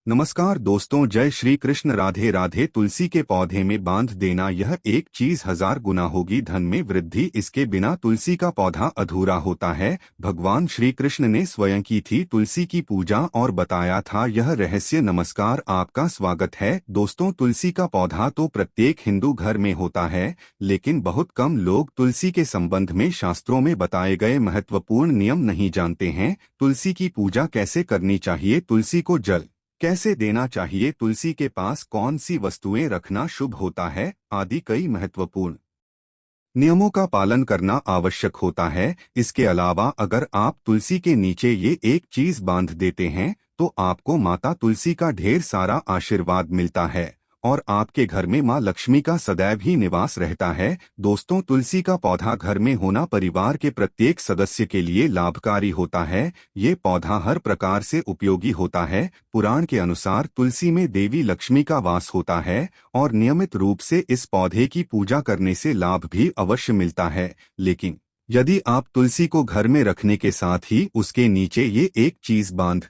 नमस्कार दोस्तों, जय श्री कृष्ण। राधे राधे। तुलसी के पौधे में बांध देना यह एक चीज 1000 गुना होगी धन में वृद्धि। इसके बिना तुलसी का पौधा अधूरा होता है। भगवान श्री कृष्ण ने स्वयं की थी तुलसी की पूजा और बताया था यह रहस्य। नमस्कार, आपका स्वागत है दोस्तों। तुलसी का पौधा तो प्रत्येक हिंदू घर में होता है, लेकिन बहुत कम लोग तुलसी के संबंध में शास्त्रों में बताए गए महत्वपूर्ण नियम नहीं जानते हैं। तुलसी की पूजा कैसे करनी चाहिए, तुलसी को जल कैसे देना चाहिए, तुलसी के पास कौन सी वस्तुएं रखना शुभ होता है आदि कई महत्वपूर्ण नियमों का पालन करना आवश्यक होता है। इसके अलावा अगर आप तुलसी के नीचे ये एक चीज बांध देते हैं तो आपको माता तुलसी का ढेर सारा आशीर्वाद मिलता है और आपके घर में मां लक्ष्मी का सदैव ही निवास रहता है। दोस्तों, तुलसी का पौधा घर में होना परिवार के प्रत्येक सदस्य के लिए लाभकारी होता है। ये पौधा हर प्रकार से उपयोगी होता है। पुराण के अनुसार तुलसी में देवी लक्ष्मी का वास होता है और नियमित रूप से इस पौधे की पूजा करने से लाभ भी अवश्य मिलता है। लेकिन यदि आप तुलसी को घर में रखने के साथ ही उसके नीचे ये एक चीज बांध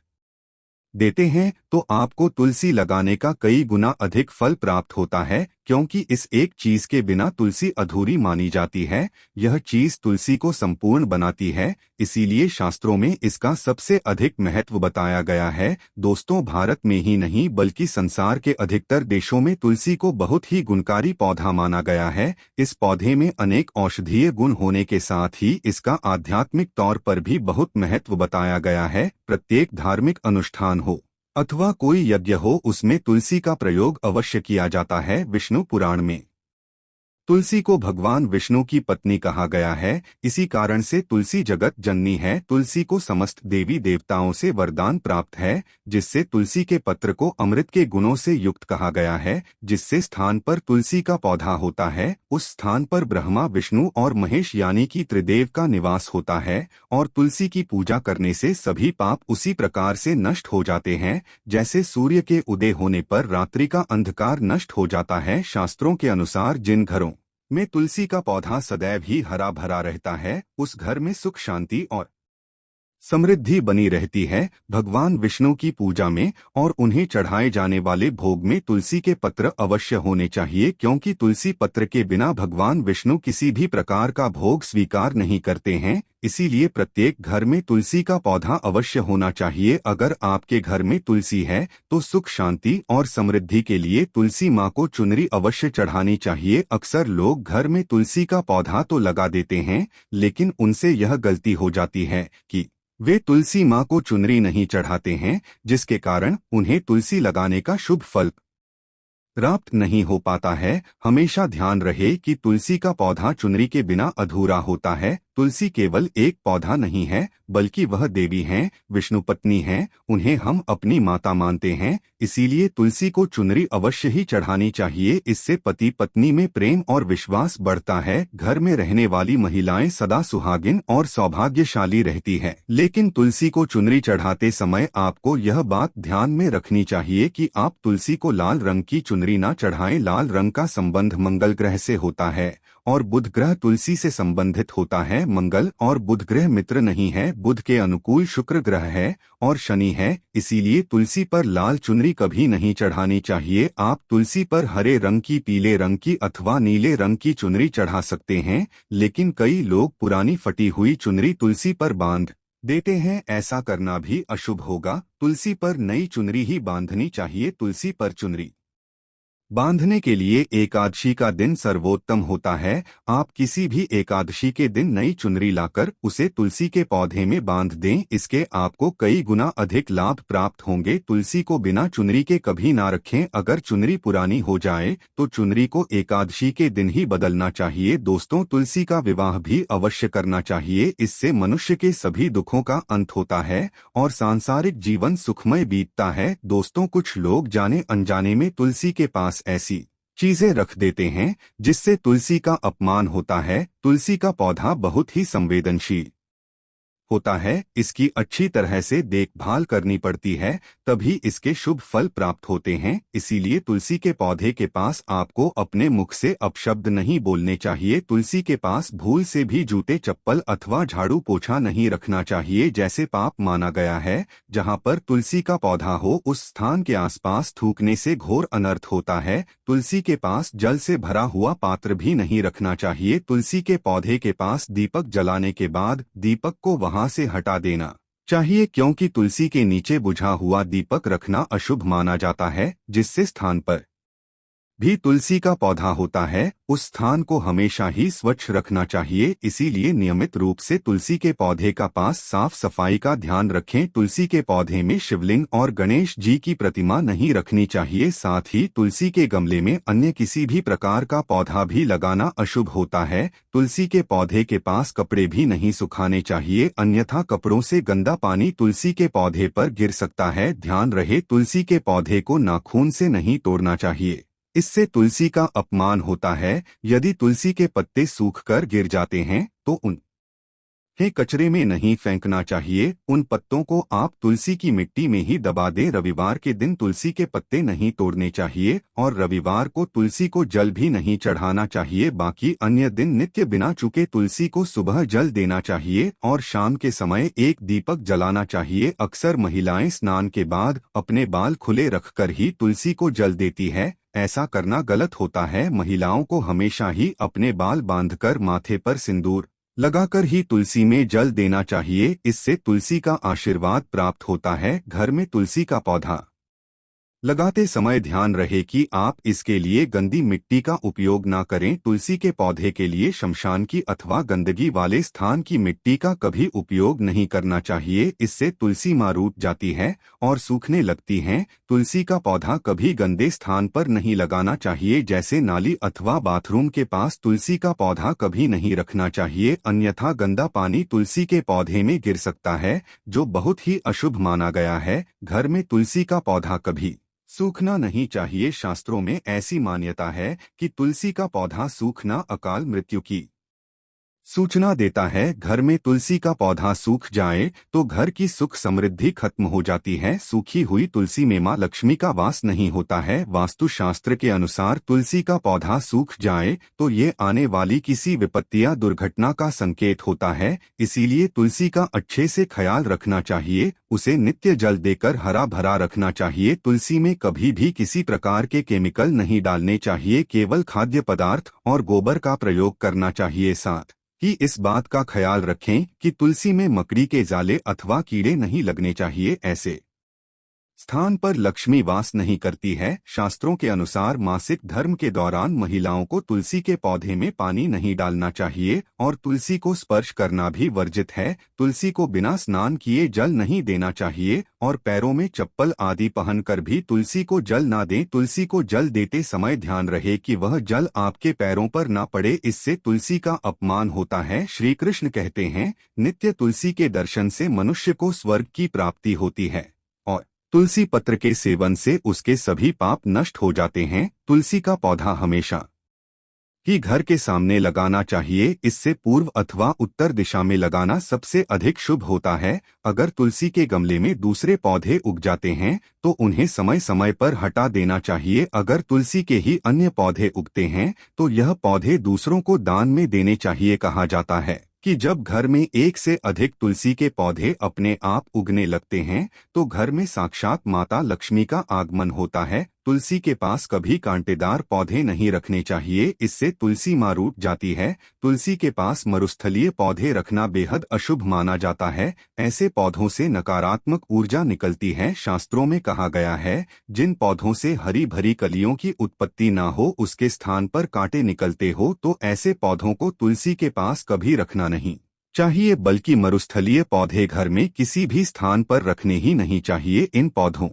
देते हैं तो आपको तुलसी लगाने का कई गुना अधिक फल प्राप्त होता है, क्योंकि इस एक चीज के बिना तुलसी अधूरी मानी जाती है। यह चीज तुलसी को संपूर्ण बनाती है, इसीलिए शास्त्रों में इसका सबसे अधिक महत्व बताया गया है। दोस्तों, भारत में ही नहीं बल्कि संसार के अधिकतर देशों में तुलसी को बहुत ही गुणकारी पौधा माना गया है। इस पौधे में अनेक औषधीय गुण होने के साथ ही इसका आध्यात्मिक तौर पर भी बहुत महत्व बताया गया है। प्रत्येक धार्मिक अनुष्ठान हो अथवा कोई यज्ञ हो, उसमें तुलसी का प्रयोग अवश्य किया जाता है। विष्णु पुराण में तुलसी को भगवान विष्णु की पत्नी कहा गया है। इसी कारण से तुलसी जगत जननी है। तुलसी को समस्त देवी देवताओं से वरदान प्राप्त है, जिससे तुलसी के पत्र को अमृत के गुणों से युक्त कहा गया है। जिससे स्थान पर तुलसी का पौधा होता है उस स्थान पर ब्रह्मा, विष्णु और महेश यानी कि त्रिदेव का निवास होता है। और तुलसी की पूजा करने से सभी पाप उसी प्रकार से नष्ट हो जाते हैं जैसे सूर्य के उदय होने पर रात्रि का अंधकार नष्ट हो जाता है। शास्त्रों के अनुसार जिन घरों में तुलसी का पौधा सदैव ही हरा भरा रहता है उस घर में सुख, शांति और समृद्धि बनी रहती है। भगवान विष्णु की पूजा में और उन्हें चढ़ाए जाने वाले भोग में तुलसी के पत्र अवश्य होने चाहिए, क्योंकि तुलसी पत्र के बिना भगवान विष्णु किसी भी प्रकार का भोग स्वीकार नहीं करते हैं। इसीलिए प्रत्येक घर में तुलसी का पौधा अवश्य होना चाहिए। अगर आपके घर में तुलसी है तो सुख, शांति और समृद्धि के लिए तुलसी माँ को चुनरी अवश्य चढ़ानी चाहिए। अक्सर लोग घर में तुलसी का पौधा तो लगा देते हैं, लेकिन उनसे यह गलती हो जाती है कि वे तुलसी माँ को चुनरी नहीं चढ़ाते हैं, जिसके कारण उन्हें तुलसी लगाने का शुभ फल प्राप्त नहीं हो पाता है। हमेशा ध्यान रहे कि तुलसी का पौधा चुनरी के बिना अधूरा होता है। तुलसी केवल एक पौधा नहीं है, बल्कि वह देवी हैं, विष्णु पत्नी हैं। उन्हें हम अपनी माता मानते हैं, इसीलिए तुलसी को चुनरी अवश्य ही चढ़ानी चाहिए। इससे पति पत्नी में प्रेम और विश्वास बढ़ता है। घर में रहने वाली महिलाएं सदा सुहागिन और सौभाग्यशाली रहती है। लेकिन तुलसी को चुनरी चढ़ाते समय आपको यह बात ध्यान में रखनी चाहिए कि आप तुलसी को लाल रंग की चुनरी ना चढ़ाएं। लाल रंग का संबंध मंगल ग्रह से होता है और बुध ग्रह तुलसी से संबंधित होता है। मंगल और बुध ग्रह मित्र नहीं है। बुध के अनुकूल शुक्र ग्रह है और शनि है, इसीलिए तुलसी पर लाल चुनरी कभी नहीं चढ़ानी चाहिए। आप तुलसी पर हरे रंग की, पीले रंग की अथवा नीले रंग की चुनरी चढ़ा सकते हैं, लेकिन कई लोग पुरानी फटी हुई चुनरी तुलसी पर बांध देते हैं। ऐसा करना भी अशुभ होगा। तुलसी पर नई चुनरी ही बांधनी चाहिए। तुलसी पर चुनरी बांधने के लिए एकादशी का दिन सर्वोत्तम होता है। आप किसी भी एकादशी के दिन नई चुनरी लाकर उसे तुलसी के पौधे में बांध दें, इसके आपको कई गुना अधिक लाभ प्राप्त होंगे। तुलसी को बिना चुनरी के कभी ना रखें। अगर चुनरी पुरानी हो जाए तो चुनरी को एकादशी के दिन ही बदलना चाहिए। दोस्तों, तुलसी का विवाह भी अवश्य करना चाहिए। इससे मनुष्य के सभी दुखों का अंत होता है और सांसारिक जीवन सुखमय बीतता है। दोस्तों, कुछ लोग जाने अनजाने में तुलसी के पास ऐसी चीजें रख देते हैं जिससे तुलसी का अपमान होता है। तुलसी का पौधा बहुत ही संवेदनशील होता है, इसकी अच्छी तरह से देखभाल करनी पड़ती है, तभी इसके शुभ फल प्राप्त होते हैं। इसीलिए तुलसी के पौधे के पास आपको अपने मुख से अपशब्द नहीं बोलने चाहिए। तुलसी के पास भूल से भी जूते चप्पल अथवा झाड़ू पोछा नहीं रखना चाहिए, जैसे पाप माना गया है। जहाँ पर तुलसी का पौधा हो उस स्थान के आसपास थूकने से घोर अनर्थ होता है। तुलसी के पास जल से भरा हुआ पात्र भी नहीं रखना चाहिए। तुलसी के पौधे के पास दीपक जलाने के बाद दीपक को वहां से हटा देना चाहिए, क्योंकि तुलसी के नीचे बुझा हुआ दीपक रखना अशुभ माना जाता है। जिससे स्थान पर भी तुलसी का पौधा होता है उस स्थान को हमेशा ही स्वच्छ रखना चाहिए। इसीलिए नियमित रूप से तुलसी के पौधे का पास साफ सफाई का ध्यान रखें। तुलसी के पौधे में शिवलिंग और गणेश जी की प्रतिमा नहीं रखनी चाहिए। साथ ही तुलसी के गमले में अन्य किसी भी प्रकार का पौधा भी लगाना अशुभ होता है। तुलसी के पौधे के पास कपड़े भी नहीं सुखाने चाहिए, अन्यथा कपड़ों से गंदा पानी तुलसी के पौधे पर गिर सकता है। ध्यान रहे, तुलसी के पौधे को नाखून से नहीं तोड़ना चाहिए, इससे तुलसी का अपमान होता है। यदि तुलसी के पत्ते सूखकर गिर जाते हैं तो उन्हें कचरे में नहीं फेंकना चाहिए, उन पत्तों को आप तुलसी की मिट्टी में ही दबा दें। रविवार के दिन तुलसी के पत्ते नहीं तोड़ने चाहिए और रविवार को तुलसी को जल भी नहीं चढ़ाना चाहिए। बाकी अन्य दिन नित्य बिना चूके तुलसी को सुबह जल देना चाहिए और शाम के समय एक दीपक जलाना चाहिए। अक्सर महिलाएं स्नान के बाद अपने बाल खुले रखकर ही तुलसी को जल देती है, ऐसा करना गलत होता है। महिलाओं को हमेशा ही अपने बाल बांधकर माथे पर सिंदूर लगाकर ही तुलसी में जल देना चाहिए, इससे तुलसी का आशीर्वाद प्राप्त होता है। घर में तुलसी का पौधा लगाते समय ध्यान रहे कि आप इसके लिए गंदी मिट्टी का उपयोग ना करें। तुलसी के पौधे के लिए शमशान की अथवा गंदगी वाले स्थान की मिट्टी का कभी उपयोग नहीं करना चाहिए, इससे तुलसी मां रूठ जाती है और सूखने लगती हैं। तुलसी का पौधा कभी गंदे स्थान पर नहीं लगाना चाहिए, जैसे नाली अथवा बाथरूम के पास तुलसी का पौधा कभी नहीं रखना चाहिए, अन्यथा गंदा पानी तुलसी के पौधे में गिर सकता है, जो बहुत ही अशुभ माना गया है। घर में तुलसी का पौधा कभी सूखना नहीं चाहिए। शास्त्रों में ऐसी मान्यता है कि तुलसी का पौधा सूखना अकाल मृत्यु की सूचना देता है। घर में तुलसी का पौधा सूख जाए तो घर की सुख समृद्धि खत्म हो जाती है। सूखी हुई तुलसी में मां लक्ष्मी का वास नहीं होता है। वास्तु शास्त्र के अनुसार तुलसी का पौधा सूख जाए तो ये आने वाली किसी विपत्ति या दुर्घटना का संकेत होता है। इसीलिए तुलसी का अच्छे से ख्याल रखना चाहिए, उसे नित्य जल देकर हरा भरा रखना चाहिए। तुलसी में कभी भी किसी प्रकार के केमिकल नहीं डालने चाहिए, केवल खाद्य पदार्थ और गोबर का प्रयोग करना चाहिए। साथ कि इस बात का ख्याल रखें कि तुलसी में मकड़ी के जाले अथवा कीड़े नहीं लगने चाहिए, ऐसे स्थान पर लक्ष्मी वास नहीं करती है। शास्त्रों के अनुसार मासिक धर्म के दौरान महिलाओं को तुलसी के पौधे में पानी नहीं डालना चाहिए और तुलसी को स्पर्श करना भी वर्जित है। तुलसी को बिना स्नान किए जल नहीं देना चाहिए और पैरों में चप्पल आदि पहनकर भी तुलसी को जल ना दें। तुलसी को जल देते समय ध्यान रहे कि वह जल आपके पैरों पर ना पड़े, इससे तुलसी का अपमान होता है। श्री कृष्ण कहते हैं, नित्य तुलसी के दर्शन से मनुष्य को स्वर्ग की प्राप्ति होती है और तुलसी पत्र के सेवन से उसके सभी पाप नष्ट हो जाते हैं। तुलसी का पौधा हमेशा ही घर के सामने लगाना चाहिए, इससे पूर्व अथवा उत्तर दिशा में लगाना सबसे अधिक शुभ होता है। अगर तुलसी के गमले में दूसरे पौधे उग जाते हैं तो उन्हें समय समय पर हटा देना चाहिए। अगर तुलसी के ही अन्य पौधे उगते हैं तो यह पौधे दूसरों को दान में देने चाहिए। कहा जाता है कि जब घर में एक से अधिक तुलसी के पौधे अपने आप उगने लगते हैं तो घर में साक्षात माता लक्ष्मी का आगमन होता है। तुलसी के पास कभी कांटेदार पौधे नहीं रखने चाहिए, इससे तुलसी मां रूठ जाती है। तुलसी के पास मरुस्थलीय पौधे रखना बेहद अशुभ माना जाता है, ऐसे पौधों से नकारात्मक ऊर्जा निकलती है। शास्त्रों में कहा गया है, जिन पौधों से हरी भरी कलियों की उत्पत्ति ना हो उसके स्थान पर कांटे निकलते हो तो ऐसे पौधों को तुलसी के पास कभी रखना नहीं चाहिए, बल्कि मरुस्थलीय पौधे घर में किसी भी स्थान पर रखने ही नहीं चाहिए। इन पौधों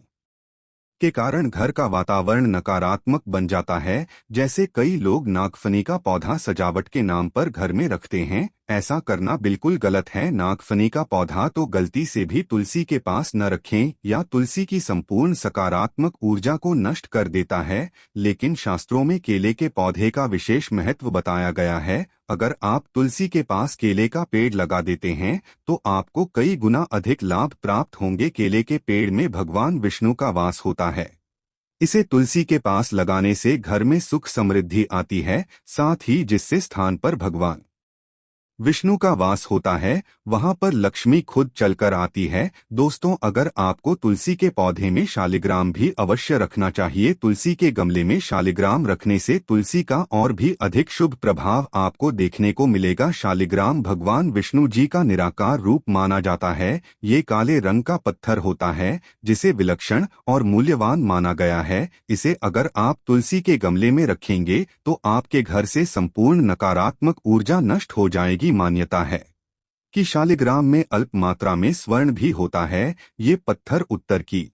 के कारण घर का वातावरण नकारात्मक बन जाता है। जैसे कई लोग नागफनी का पौधा सजावट के नाम पर घर में रखते हैं, ऐसा करना बिल्कुल गलत है। नागफनी का पौधा तो गलती से भी तुलसी के पास न रखें या तुलसी की संपूर्ण सकारात्मक ऊर्जा को नष्ट कर देता है। लेकिन शास्त्रों में केले के पौधे का विशेष महत्व बताया गया है। अगर आप तुलसी के पास केले का पेड़ लगा देते हैं तो आपको कई गुना अधिक लाभ प्राप्त होंगे। केले के पेड़ में भगवान विष्णु का वास होता है। इसे तुलसी के पास लगाने से घर में सुख समृद्धि आती है, साथ ही जिससे स्थान पर भगवान विष्णु का वास होता है वहां पर लक्ष्मी खुद चलकर आती है। दोस्तों, अगर आपको तुलसी के पौधे में शालिग्राम भी अवश्य रखना चाहिए। तुलसी के गमले में शालिग्राम रखने से तुलसी का और भी अधिक शुभ प्रभाव आपको देखने को मिलेगा। शालिग्राम भगवान विष्णु जी का निराकार रूप माना जाता है। ये काले रंग का पत्थर होता है जिसे विलक्षण और मूल्यवान माना गया है। इसे अगर आप तुलसी के गमले में रखेंगे तो आपके घर से संपूर्ण नकारात्मक ऊर्जा नष्ट हो जाएगी। मान्यता है कि शालिग्राम में अल्प मात्रा में स्वर्ण भी होता है। ये पत्थर उत्तर की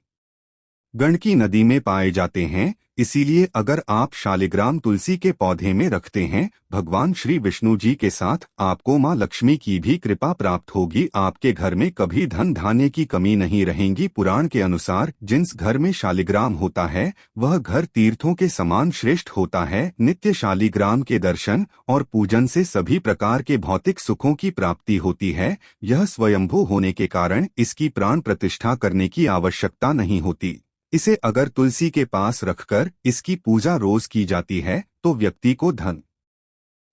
गंडकी नदी में पाए जाते हैं, इसीलिए अगर आप शालिग्राम तुलसी के पौधे में रखते हैं, भगवान श्री विष्णु जी के साथ आपको मां लक्ष्मी की भी कृपा प्राप्त होगी। आपके घर में कभी धन धान्य की कमी नहीं रहेगी। पुराण के अनुसार जिस घर में शालिग्राम होता है वह घर तीर्थों के समान श्रेष्ठ होता है। नित्य शालिग्राम के दर्शन और पूजन से सभी प्रकार के भौतिक सुखों की प्राप्ति होती है। यह स्वयंभू होने के कारण इसकी प्राण प्रतिष्ठा करने की आवश्यकता नहीं होती। इसे अगर तुलसी के पास रखकर इसकी पूजा रोज की जाती है तो व्यक्ति को धन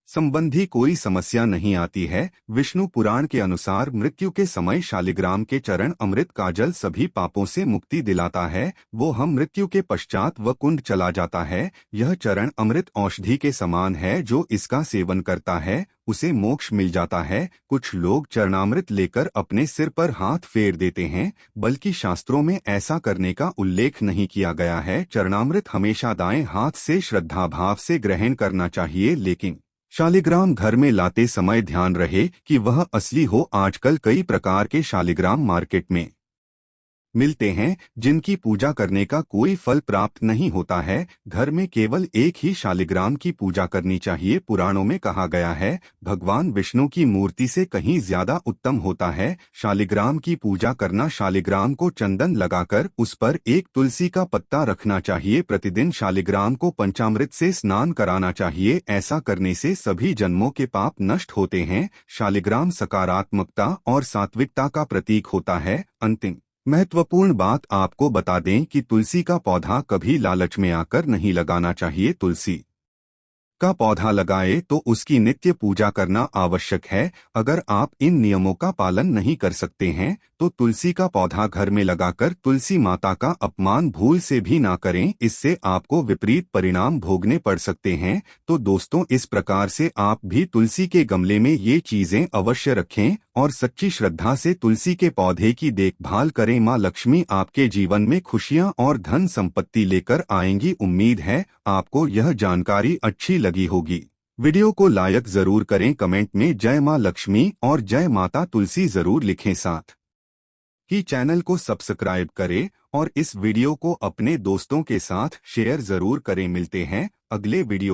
संबंधी कोई समस्या नहीं आती है। विष्णु पुराण के अनुसार मृत्यु के समय शालिग्राम के चरण अमृत का जल सभी पापों से मुक्ति दिलाता है। वो हम मृत्यु के पश्चात वह कुंड चला जाता है। यह चरण अमृत औषधि के समान है, जो इसका सेवन करता है उसे मोक्ष मिल जाता है। कुछ लोग चरणामृत लेकर अपने सिर पर हाथ फेर देते हैं, बल्कि शास्त्रों में ऐसा करने का उल्लेख नहीं किया गया है। चरणामृत हमेशा दाएं हाथ से श्रद्धा भाव से ग्रहण करना चाहिए, लेकिन शालिग्राम घर में लाते समय ध्यान रहे कि वह असली हो। आजकल कई प्रकार के शालिग्राम मार्केट में मिलते हैं जिनकी पूजा करने का कोई फल प्राप्त नहीं होता है। घर में केवल एक ही शालिग्राम की पूजा करनी चाहिए। पुराणों में कहा गया है भगवान विष्णु की मूर्ति से कहीं ज्यादा उत्तम होता है शालिग्राम की पूजा करना। शालिग्राम को चंदन लगाकर उस पर एक तुलसी का पत्ता रखना चाहिए। प्रतिदिन शालिग्राम को पंचामृत से स्नान कराना चाहिए। ऐसा करने से सभी जन्मों के पाप नष्ट होते हैं। शालिग्राम सकारात्मकता और सात्विकता का प्रतीक होता है। अंतिम महत्वपूर्ण बात आपको बता दें कि तुलसी का पौधा कभी लालच में आकर नहीं लगाना चाहिए। तुलसी का पौधा लगाए तो उसकी नित्य पूजा करना आवश्यक है। अगर आप इन नियमों का पालन नहीं कर सकते हैं तो तुलसी का पौधा घर में लगाकर तुलसी माता का अपमान भूल से भी ना करें, इससे आपको विपरीत परिणाम भोगने पड़ सकते हैं। तो दोस्तों, इस प्रकार से आप भी तुलसी के गमले में ये चीजें अवश्य रखें और सच्ची श्रद्धा से तुलसी के पौधे की देखभाल करें। मां लक्ष्मी आपके जीवन में खुशियां और धन संपत्ति लेकर आएंगी। उम्मीद है आपको यह जानकारी अच्छी लगी होगी। वीडियो को लाइक जरूर करें, कमेंट में जय मां लक्ष्मी और जय माता तुलसी जरूर लिखें, साथ ही चैनल को सब्सक्राइब करें और इस वीडियो को अपने दोस्तों के साथ शेयर जरूर करें। मिलते हैं अगले वीडियो में।